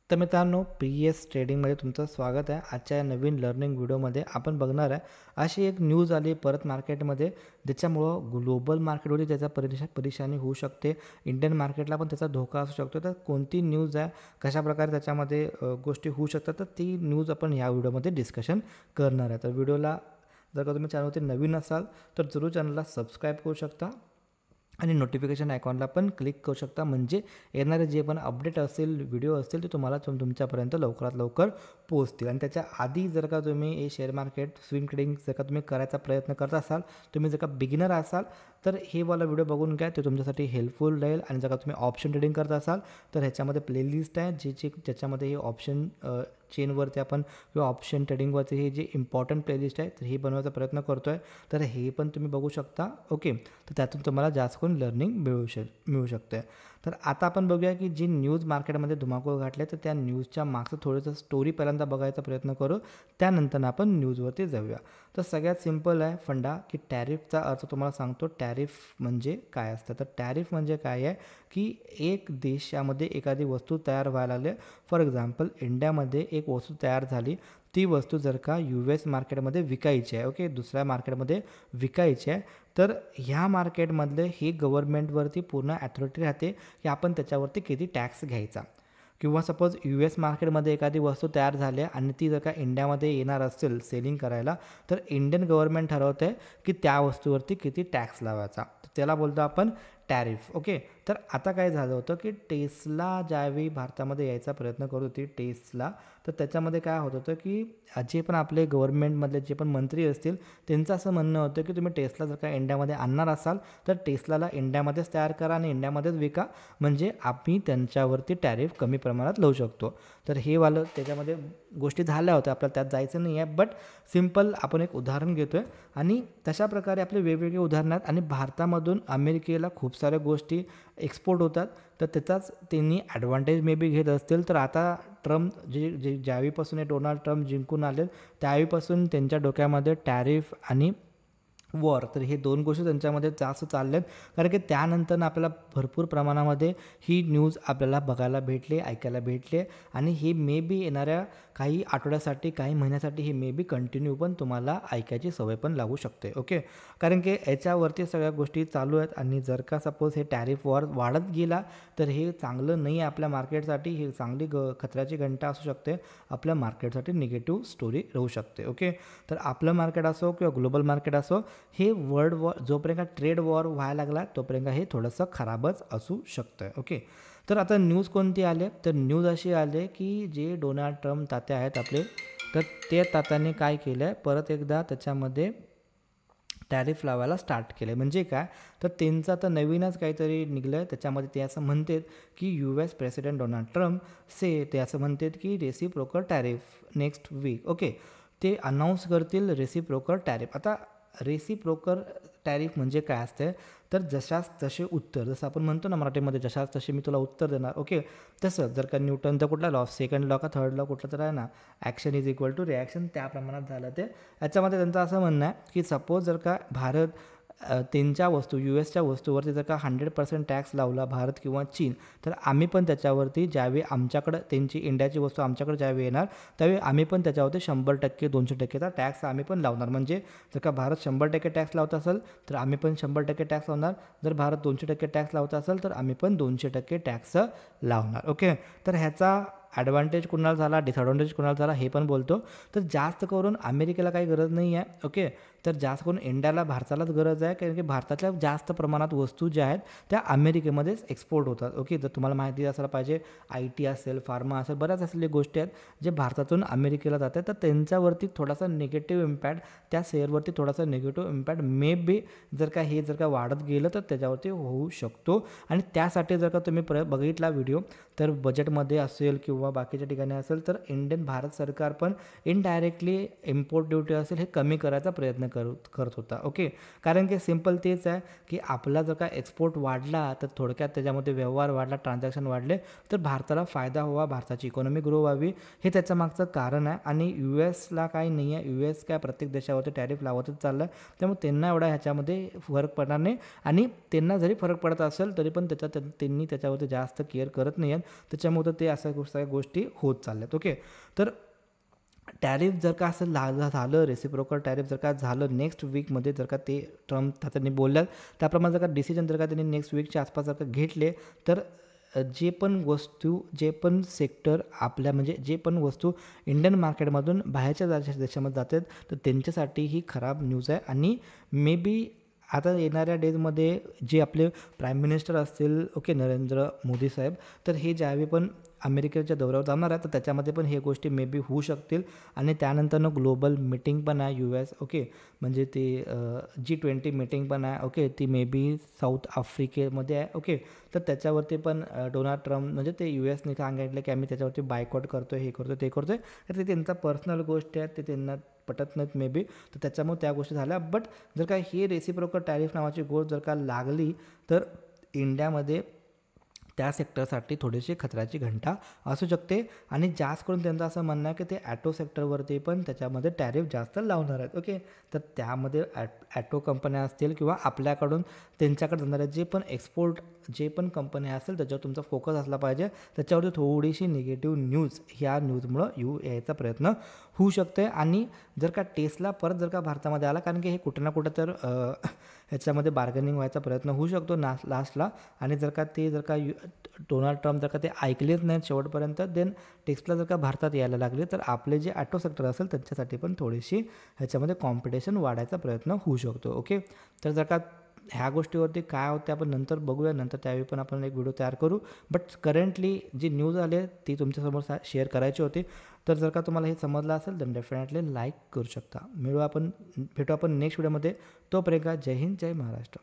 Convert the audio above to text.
तर मित्रांनो, पी-एस ट्रेडिंगमध्ये तुमचं स्वागत आहे. आजच्या या नवीन लर्निंग व्हिडिओमध्ये आपण बघणार आहे अशी एक न्यूज आली परत मार्केटमध्ये, ज्याच्यामुळं ग्लोबल मार्केटवरती त्याचा परेशानी होऊ शकते. इंडियन मार्केटला पण त्याचा धोका असू शकतो. तर कोणती न्यूज आहे, कशाप्रकारे त्याच्यामध्ये गोष्टी होऊ शकतात, तर ती न्यूज आपण ह्या व्हिडिओमध्ये डिस्कशन करणार आहे. तर व्हिडिओला जर का तुम्ही चॅनलवरती नवीन असाल तर जरूर चॅनलला सबस्क्राईब करू शकता आणि नोटिफिकेशन आयकॉनला पण क्लिक करू शकता, म्हणजे येणारे जे पण अपडेट असेल, व्हिडिओ असतील, ते तुम्हाला तुमच्यापर्यंत लवकरात लवकर पोहोचतील. आणि त्याच्या आधी जर का तुम्ही हे शेअर मार्केट स्विंग ट्रेडिंग जर का तुम्ही करायचा प्रयत्न करत असाल, तुम्ही जर का बिगिनर असाल तर हे वाला व्हिडिओ बघून घ्या, ते तुमच्यासाठी हेल्पफुल राहील. आणि जर का तुम्ही ऑप्शन ट्रेडिंग करत असाल तर ह्याच्यामध्ये प्लेलिस्ट आहे ज्याच्यामध्ये हे ऑप्शन चेनवरती आपण किंवा ऑप्शन ट्रेडिंगवरती हे जे इम्पॉर्टंट प्लेलिस्ट आहे तर हे बनवायचा प्रयत्न करतो आहे. तर हे पण तुम्ही बघू शकता. ओके, तर त्यातून तुम्हाला जास्त करून लर्निंग मिळू शकते. तर आता आपण बघूया की जी न्यूज मार्केटमध्ये धुमाकूळ घातले, तर त्या न्यूजच्या मागचं थोडंसं स्टोरी पहिल्यांदा बघायचा प्रयत्न करू, त्यानंतर आपण न्यूजवरती जाऊया. तर सगळ्यात सिम्पल आहे फंडा, की टॅरिफचा अर्थ तुम्हाला सांगतो. टॅरिफ म्हणजे काय असतं? तर टॅरिफ म्हणजे काय आहे की एक देशामध्ये एखादी वस्तू तयार व्हायला लागली. फॉर एक्झाम्पल, इंडियामध्ये एक वस्तू तयार झाली, ती वस्तू जर का US मार्केटमध्ये विकायची आहे, ओके, दुसऱ्या मार्केटमध्ये विकायची आहे, तर ह्या मार्केटमधले ही गव्हर्नमेंटवरती पूर्ण ॲथॉरिटी राहते की आपण त्याच्यावरती किती टॅक्स घ्यायचा. किंवा सपोज US मार्केटमध्ये एखादी वस्तू तयार झाली आहे आणि ती जर का इंडियामध्ये येणार असेल सेलिंग करायला, तर इंडियन गव्हर्नमेंट ठरवते की त्या वस्तूवरती किती टॅक्स लावायचा. तर त्याला बोलतो आपण टॅरिफ. ओके, तर आता काय झालं होतं की टेस्ला ज्यावेळी भारतामध्ये यायचा प्रयत्न करत होती टेस्ला, तर त्याच्यामध्ये काय होत होतं की जे पण आपले गव्हर्नमेंटमधले जे पण मंत्री असतील त्यांचं असं म्हणणं होतं की तुम्ही टेस्ला जर का इंडियामध्ये आणणार असाल तर टेस्लाला इंडियामध्येच तयार करा आणि इंडियामध्येच विका, म्हणजे आम्ही त्यांच्यावरती टॅरिफ कमी प्रमाणात लावू शकतो. तर हे वालं त्याच्यामध्ये गोष्टी झाल्या होत्या, आपल्याला त्यात जायचं नाही आहे, बट सिम्पल आपण एक उदाहरण घेतो आहे आणि तशा प्रकारे आपले वेगवेगळे उदाहरणं आहेत. आणि भारतामधून अमेरिकेला खूप साऱ्या गोष्टी एक्सपोर्ट होतात, तर त्याचाच त्यांनी ॲडव्हान्टेज मे बी घेत असतील. तर आता ट्रम्प ज्यावेळीपासून हे डोनाल्ड ट्रम्प जिंकून आले त्यावेळीपासून त्यांच्या डोक्यामध्ये टॅरिफ आणि वॉर, तर हे दोन गोष्टी त्यांच्यामध्ये जास्त चालल्या आहेत. कारण की त्यानंतर आपल्याला भरपूर प्रमाणामध्ये ही न्यूज आपल्याला बघायला भेटली, ऐकायला भेटले. आणि हे मे बी येणाऱ्या काही आठवड्यासाठी, काही महिन्यासाठी हे मे बी कंटिन्यू पण तुम्हाला ऐकायची सवय पण लागू शकते. ओके, कारण की याच्यावरती सगळ्या गोष्टी चालू आहेत. आणि जर का सपोज हे टॅरिफ वॉर वाढत गेला तर हे चांगलं नाही आहे आपल्या मार्केटसाठी. हे चांगली खतऱ्याची घंटा असू शकते, आपल्या मार्केटसाठी निगेटिव्ह स्टोरी राहू शकते. ओके, तर आपलं मार्केट असो किंवा ग्लोबल मार्केट असो, हे वर्ल्ड वॉर जोपर्यंत ट्रेड वॉर व्हायला लागला तोपर्यंत हे थोडंसं खराबच असू शकतं. ओके, तर आता न्यूज कोणती आले, तर न्यूज अशी आले की जे डोनाल्ड ट्रम्प तात्या आहेत आपले, तर ते तात्याने काय केलं आहे, परत एकदा त्याच्यामध्ये टॅरिफ लावायला स्टार्ट केलं. म्हणजे काय, तर त्यांचं आता नवीनच काहीतरी निघलं आहे. त्याच्यामध्ये ते असं म्हणतात की US प्रेसिडेंट डोनाल्ड ट्रम्प ते असं म्हणतात की reciprocal tariff next week. Okay, ते अनाऊन्स करतील रेसिप्रोकल टॅरिफ. आता रेसिप्रोकल टॅरिफ म्हणजे काय असते, तर जशास तसे उत्तर, जसं आपण म्हणतो ना मराठीमध्ये, जशास तसे मी तुला उत्तर देणार. ओके, तसं जर का न्यूटनचा कुठला लॉ, सेकंड लॉ का थर्ड लॉ कुठला तर आहे ना, action is equal to reaction, त्या प्रमाणात झालं ते. याच्यामध्ये त्यांचं असं म्हणणं आहे की सपोज जर का भारत त्यांच्या वस्तू USच्या वस्तूवरती जर का 100% टॅक्स लावला भारत किंवा चीन, तर आम्ही पण त्याच्यावरती ज्यावेळी आमच्याकडं त्यांची इंडियाची वस्तू आमच्याकडे ज्यावेळी येणार त्यावेळी आम्ही पण त्याच्यावरती 100%, 200%चा टॅक्स आम्ही पण लावणार. म्हणजे जर का भारत 100% टॅक्स लावत असेल तर आम्ही पण 100% टॅक्स लावणार. जर भारत 200% टॅक्स लावत असेल तर आम्ही पण 200% टॅक्स लावणार. ओके, तर ह्याचा ॲडव्हान्टेज कुणाला झाला, डिसॲडव्हान्टेज कुणाला झाला हे पण बोलतो. तर जास्त करून अमेरिकेला काही गरज नाही आहे. ओके, तर जास्त करून इंडियाला, भारतालाच गरज आहे, कारण की भारताच्या जास्त प्रमाणात वस्तू ज्या आहेत त्या अमेरिकेमध्येच एक्सपोर्ट होतात. ओके, जर तुम्हाला माहिती असायला पाहिजे, IT असेल, फार्मा असेल, बऱ्याच असलेल्या गोष्टी आहेत जे भारतातून अमेरिकेला जातात. तर त्यांच्यावरती थोडासा निगेटिव्ह इम्पॅक्ट, त्या शेअरवरती थोडासा निगेटिव्ह इम्पॅक्ट मे बी जर का वाढत गेलं तर त्याच्यावरती होऊ शकतो. आणि त्यासाठी जर का तुम्ही बघितला व्हिडिओ, तर बजेटमध्ये असेल किंवा बाकीच्या ठिकाणी असेल तर भारत सरकार पण इनडायरेक्टली इम्पोर्ट ड्युटी असेल हे कमी करायचा प्रयत्न करत होता. ओके, कारण की सिम्पल तेच आहे की आपला जर का एक्सपोर्ट वाढला तर थोडक्यात त्याच्यामध्ये व्यवहार वाढला, ट्रान्झॅक्शन वाढले तर भारताला फायदा व्हावा, भारताची इकॉनॉमी ग्रो व्हावी, हे त्याच्या मागचं कारण आहे. आणि यूएसला काही नाही आहे, यूएस काय प्रत्येक देशावरती टॅरिफ लावतच चाललं आहे, त्यामुळे त्यांना एवढा ह्याच्यामध्ये फरक पडणार नाही. आणि त्यांना जरी फरक पडत असेल तरी पण त्यांनी त्याच्यावरती जास्त केअर करत नाही आहेत, त्याच्यामुळे ते अशा सगळ्या गोष्टी होत चालल्यात. ओके, तर टॅरिफ जर का असं झालं, रेसिप्रोकल टॅरिफ जर का झालं नेक्स्ट वीकमध्ये, जर का ते ट्रम्प त्यांनी बोलल्यात त्याप्रमाणे जर का डिसिजन जर का त्यांनी नेक्स्ट वीकच्या आसपास जर का घेतले तर जे पण सेक्टर आपल्या म्हणजे जे पण वस्तू इंडियन मार्केटमधून बाहेरच्या देशामध्ये जातात तर त्यांच्यासाठी ही खराब न्यूज आहे. आणि मे बी आता येणाऱ्या डेजमध्ये जे आपले प्राईम मिनिस्टर असतील, ओके, नरेंद्र मोदी साहेब, तर हे ज्यावेळी पण अमेरिकेच्या दौऱ्यावर जाणार आहे तर त्याच्यामध्ये पण हे गोष्टी मे बी होऊ शकतील. आणि त्यानंतरनं ग्लोबल मीटिंग पण आहे US, ओके, म्हणजे ते G20 मीटिंग पण आहे, ओके, ती मे बी साऊथ आफ्रिकेमध्ये आहे. ओके, तर त्याच्यावरती पण डोनाल्ड ट्रम्प म्हणजे ते USने सांगितलं की आम्ही त्याच्यावरती बायकॉट करतो, हे करतो, ते करतो आहे. तर ते त्यांचा पर्सनल गोष्ट आहे, ते त्यांना पटत नाहीत मे बी, तर त्याच्यामुळे त्या गोष्टी झाल्या. बट जर का ही रेसिप्रोकल टॅरिफ नावाची गोष्ट जर का लागली तर इंडियामध्ये त्या सेक्टरसाठी थोडीशी खतऱ्याची घंटा असू शकते. आणि जास्त करून त्यांचं असं म्हणणं आहे की ते ॲटो सेक्टरवरती पण त्याच्यामध्ये टॅरिफ जास्त लावणार आहेत. ओके, तर त्यामध्ये ॲटो कंपन्या असतील किंवा आपल्याकडून त्यांच्याकडे जाणाऱ्या जे पण कंपन्या असेल त्याच्यावर तुमचा फोकस असला पाहिजे. त्याच्यावरती थोडीशी निगेटिव्ह न्यूज ह्या न्यूजमुळं यायचा प्रयत्न होऊ शकते. आणि जर का टेस्ला परत जर का भारतामध्ये आला, कारण की हे कुठं ना कुठं तर ह्याच्यामध्ये बार्गेनिंग व्हायचा प्रयत्न होऊ शकतो लास्टला. आणि जर का डोनाल्ड ट्रम्प जर का ते ऐकलेच नाहीत शेवटपर्यंत, देन टेस्ला जर का भारतात यायला लागले तर आपले जे ॲटो सेक्टर असेल त्यांच्यासाठी पण थोडीशी ह्याच्यामध्ये कॉम्पिटिशन वाढायचा प्रयत्न होऊ शकतो. ओके, तर जर का ह्या गोष्टीवरती काय होते आपण नंतर बघूया, नंतर त्यावेळी पण आपण एक व्हिडिओ तयार करू. बट करंटली जी न्यूज आली आहे ती तुमच्यासमोर शेअर करायची होती. तर जर का तुम्हाला हे समजलं असेल तर डेफिनेटली लाईक करू शकता. भेटू आपण नेक्स्ट व्हिडिओमध्ये. तोपर्यंत जय हिंद, जय महाराष्ट्र.